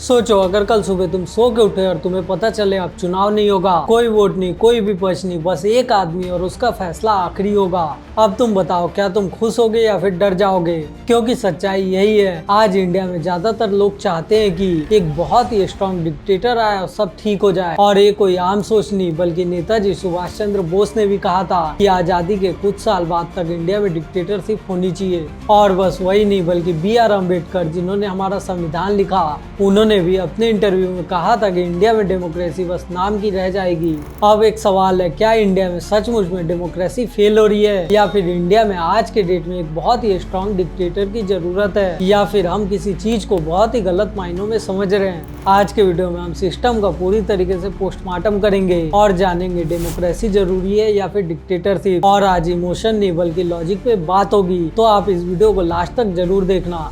सोचो अगर कल सुबह तुम सो के उठे और तुम्हें पता चले अब चुनाव नहीं होगा, कोई वोट नहीं, कोई विपक्ष नहीं, बस एक आदमी और उसका फैसला आखिरी होगा। अब तुम बताओ, क्या तुम खुश होगे या फिर डर जाओगे? क्योंकि सच्चाई यही है, आज इंडिया में ज्यादातर लोग चाहते हैं कि एक बहुत ही स्ट्रॉन्ग डिक्टेटर आए और सब ठीक हो जाए। और ये कोई आम सोच नहीं, बल्कि नेताजी सुभाष चंद्र बोस ने भी कहा था कि आजादी के कुछ साल बाद तक इंडिया में डिक्टेटरशिप होनी चाहिए। और बस वही नहीं, बल्कि B.R. अम्बेडकर, जिन्होंने हमारा संविधान लिखा, उन्होंने भी अपने इंटरव्यू में कहा था कि इंडिया में डेमोक्रेसी बस नाम की रह जाएगी। अब एक सवाल है, क्या इंडिया में सचमुच में डेमोक्रेसी फेल हो रही है, या फिर इंडिया में आज के डेट में एक बहुत ही स्ट्रॉन्ग डिक्टेटर की जरूरत है, या फिर हम किसी चीज को बहुत ही गलत मायनों में समझ रहे हैं? आज के वीडियो में हम सिस्टम का पूरी तरीके से पोस्टमार्टम करेंगे और जानेंगे डेमोक्रेसी जरूरी है या फिर डिक्टेटरशिप। और आज इमोशन नहीं बल्कि लॉजिक पे बात होगी, तो आप इस वीडियो को लास्ट तक जरूर देखना।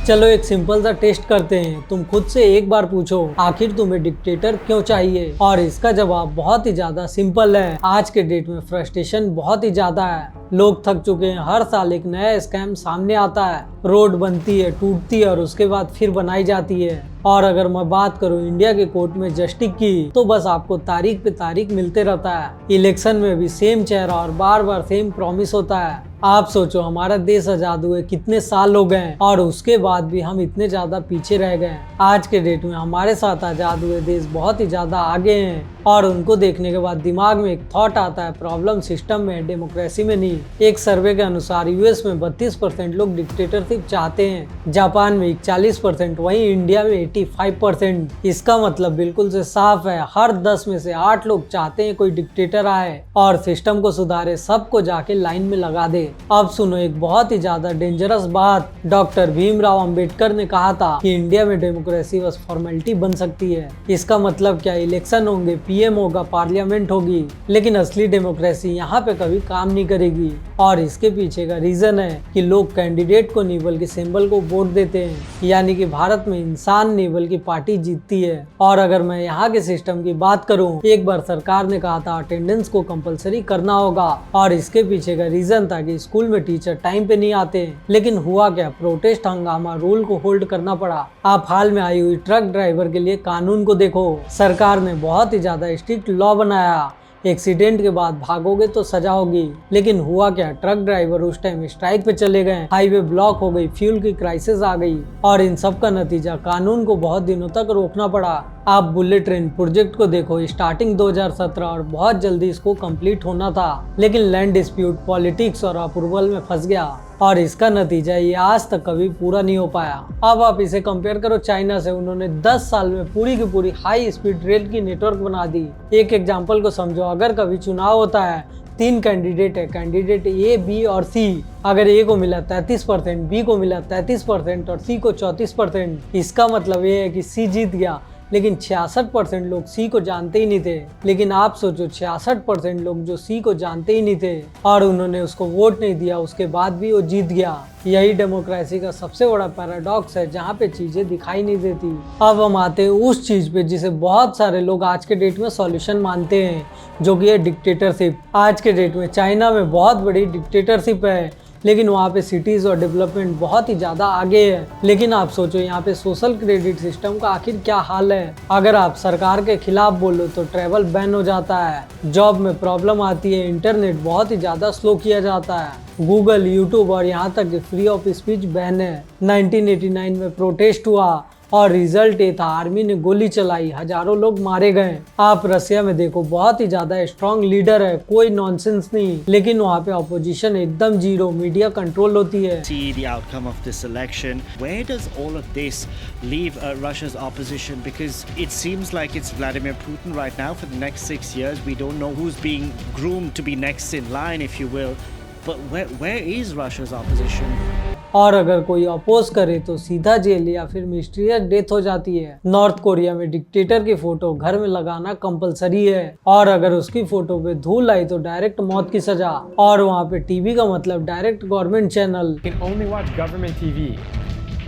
चलो एक सिंपल सा टेस्ट करते हैं। तुम खुद से एक बार पूछो, आखिर तुम्हें डिक्टेटर क्यों चाहिए? और इसका जवाब बहुत ही ज्यादा सिंपल है। आज के डेट में फ्रस्ट्रेशन बहुत ही ज्यादा है, लोग थक चुके हैं। हर साल एक नया स्कैम सामने आता है, रोड बनती है, टूटती है और उसके बाद फिर बनाई जाती है। और अगर मैं बात करूं इंडिया के कोर्ट में जस्टिस की, तो बस आपको तारीख पे तारीख मिलते रहता है। इलेक्शन में भी सेम चेहरा और बार बार सेम प्रॉमिस होता है। आप सोचो, हमारा देश आजाद हुए कितने साल हो गए और उसके बाद भी हम इतने ज्यादा पीछे रह गए। आज के डेट में हमारे साथ आजाद हुए देश बहुत ही ज्यादा आगे हैं, और उनको देखने के बाद दिमाग में एक थॉट आता है, प्रॉब्लम सिस्टम में है, डेमोक्रेसी में नहीं। एक सर्वे के अनुसार यूएस में 32% लोग डिक्टेटरशिप चाहते हैं, जापान में 41%, वहीं इंडिया में 85%। इसका मतलब बिल्कुल से साफ है, हर 10 में से 8 लोग चाहते हैं कोई डिक्टेटर आए और सिस्टम को सुधारे, सबको जाके लाइन में लगा दे। अब सुनो एक बहुत ही ज्यादा डेंजरस बात। डॉक्टर भीमराव अंबेडकर ने कहा था कि इंडिया में डेमोक्रेसी बस फॉर्मेलिटी बन सकती है। इसका मतलब क्या, इलेक्शन होंगे, पीएम होगा, पार्लियामेंट होगी, लेकिन असली डेमोक्रेसी यहाँ पे कभी काम नहीं करेगी। और इसके पीछे का रीजन है कि लोग कैंडिडेट को नहीं बल्कि सिंबल को वोट देते हैं, यानी कि भारत में इंसान नहीं बल्कि पार्टी जीतती है। और अगर मैं यहाँ के सिस्टम की बात करूँ, एक बार सरकार ने कहा था अटेंडेंस को कंपलसरी करना होगा, और इसके पीछे का रीजन था कि स्कूल में टीचर टाइम पे नहीं आते। लेकिन हुआ क्या, प्रोटेस्ट हंगामा, रूल को होल्ड करना पड़ा। आप हाल में आई हुई ट्रक ड्राइवर के लिए कानून को देखो, सरकार ने बहुत ही ज्यादा स्ट्रिक्ट लॉ बनाया। एक्सीडेंट के बाद भागोगे तो सजा होगी, लेकिन हुआ क्या, ट्रक ड्राइवर उस टाइम स्ट्राइक पे चले गए, हाईवे ब्लॉक हो गई, फ्यूल की क्राइसिस आ गई, और इन सब का नतीजा कानून को बहुत दिनों तक रोकना पड़ा। आप बुलेट ट्रेन प्रोजेक्ट को देखो, स्टार्टिंग 2017 और बहुत जल्दी इसको कंप्लीट होना था, लेकिन लैंड डिस्प्यूट, पॉलिटिक्स और अप्रूवल में फंस गया, और इसका नतीजा ये आज तक कभी पूरा नहीं हो पाया। अब आप इसे कंपेयर करो चाइना से, उन्होंने 10 साल में पूरी की पूरी हाई स्पीड रेल की नेटवर्क बना दी। एक एग्जांपल को समझो, अगर कभी चुनाव होता है, 3 कैंडिडेट है, कैंडिडेट ए, बी और सी। अगर ए को मिला 33%, बी को मिला 33% और सी को 34%, इसका मतलब ये है कि सी जीत गया। लेकिन 66% लोग सी को जानते ही नहीं थे। लेकिन आप सोचो, 66% लोग जो सी को जानते ही नहीं थे और उन्होंने उसको वोट नहीं दिया, उसके बाद भी वो जीत गया। यही डेमोक्रेसी का सबसे बड़ा पैराडॉक्स है, जहाँ पे चीजें दिखाई नहीं देती। अब हम आते हैं उस चीज पे जिसे बहुत सारे लोग आज के डेट में सॉल्यूशन मानते हैं, जो कि है डिक्टेटरशिप। आज के डेट में चाइना में बहुत बड़ी डिक्टेटरशिप है, लेकिन वहाँ पे सिटीज और डेवलपमेंट बहुत ही ज्यादा आगे है। लेकिन आप सोचो, यहाँ पे सोशल क्रेडिट सिस्टम का आखिर क्या हाल है? अगर आप सरकार के खिलाफ बोलो तो ट्रैवल बैन हो जाता है, जॉब में प्रॉब्लम आती है, इंटरनेट बहुत ही ज्यादा स्लो किया जाता है, गूगल, यूट्यूब और यहाँ तक कि फ्री ऑफ स्पीच बैन है। 1989 में प्रोटेस्ट हुआ और रिजल्ट ये था, आर्मी ने गोली चलाई, हजारों लोग मारे गए। आप रसिया में देखो, बहुत ही ज्यादा स्ट्रॉन्ग लीडर है, कोई नॉनसेंस नहीं, लेकिन वहाँ पे ऑपोजिशन एकदम जीरो, मीडिया कंट्रोल होती है। See the outcome of this election. Where does all of this leave Russia's opposition? Because it seems like it's Vladimir Putin right now for the next 6 years. We don't know who's being groomed to be next in line, if you will. But where is Russia's opposition? और अगर कोई oppose करे तो सीधा jail या फिर mysterious death हो जाती है। नॉर्थ कोरिया में डिक्टेटर की फोटो घर में लगाना कंपलसरी है, और अगर उसकी फोटो पे धूल आई तो डायरेक्ट मौत की सजा। और वहाँ पे टीवी का मतलब direct government channel. You can only watch government TV.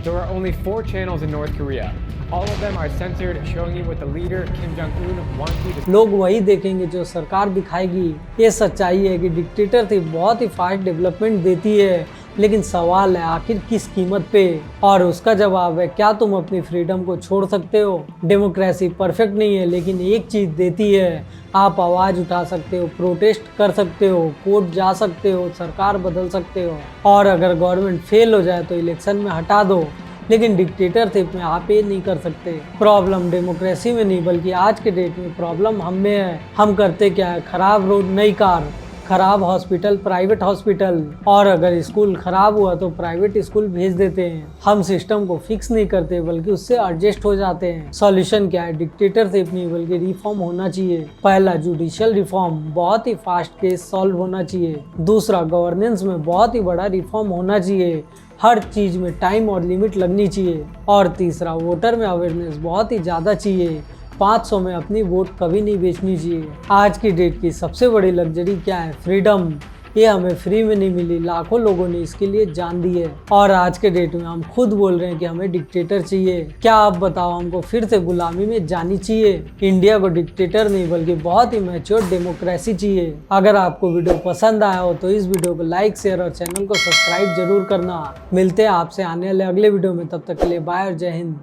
there are only 4 channels in North Korea. All of them are censored, showing you what the leader Kim Jong-un wants you to. लोग वही देखेंगे जो सरकार दिखाएगी। ये सच्चाई है कि डिक्टेटरशिप बहुत ही फास्ट डेवलपमेंट देती है, लेकिन सवाल है आखिर किस कीमत पे, और उसका जवाब है क्या तुम अपनी फ्रीडम को छोड़ सकते हो। डेमोक्रेसी परफेक्ट नहीं है, लेकिन एक चीज़ देती है, आप आवाज़ उठा सकते हो, प्रोटेस्ट कर सकते हो, कोर्ट जा सकते हो, सरकार बदल सकते हो, और अगर गवर्नमेंट फेल हो जाए तो इलेक्शन में हटा दो। लेकिन डिक्टेटरशिप में आप ये नहीं कर सकते। प्रॉब्लम डेमोक्रेसी में नहीं, बल्कि आज के डेट में प्रॉब्लम हम में है। हम करते क्या है, खराब रोड नई कार, खराब हॉस्पिटल प्राइवेट हॉस्पिटल, और अगर स्कूल खराब हुआ तो प्राइवेट स्कूल भेज देते हैं। हम सिस्टम को फिक्स नहीं करते, बल्कि उससे एडजस्ट हो जाते हैं। सॉल्यूशन क्या है, डिक्टेटरशिप नहीं बल्कि रिफॉर्म होना चाहिए। पहला, जुडिशियल रिफॉर्म, बहुत ही फास्ट केस सॉल्व होना चाहिए। दूसरा, गवर्नेंस में बहुत ही बड़ा रिफॉर्म होना चाहिए, हर चीज़ में टाइम और लिमिट लगनी चाहिए। और तीसरा, वोटर में अवेयरनेस बहुत ही ज़्यादा चाहिए। 500 में अपनी वोट कभी नहीं बेचनी चाहिए। आज की डेट की सबसे बड़ी लग्जरी क्या है, फ्रीडम। ये हमें फ्री में नहीं मिली, लाखों लोगों ने इसके लिए जान दी है। और आज के डेट में हम खुद बोल रहे हैं कि हमें डिक्टेटर चाहिए। क्या आप बताओ, हमको फिर से गुलामी में जानी चाहिए? इंडिया को डिक्टेटर नहीं बल्कि बहुत ही मैच्योर डेमोक्रेसी चाहिए। अगर आपको वीडियो पसंद आया हो तो इस वीडियो को लाइक, शेयर और चैनल को सब्सक्राइब जरूर करना। मिलते हैं आपसे आने वाले अगले वीडियो में, तब तक के लिए बाय और जय हिंद।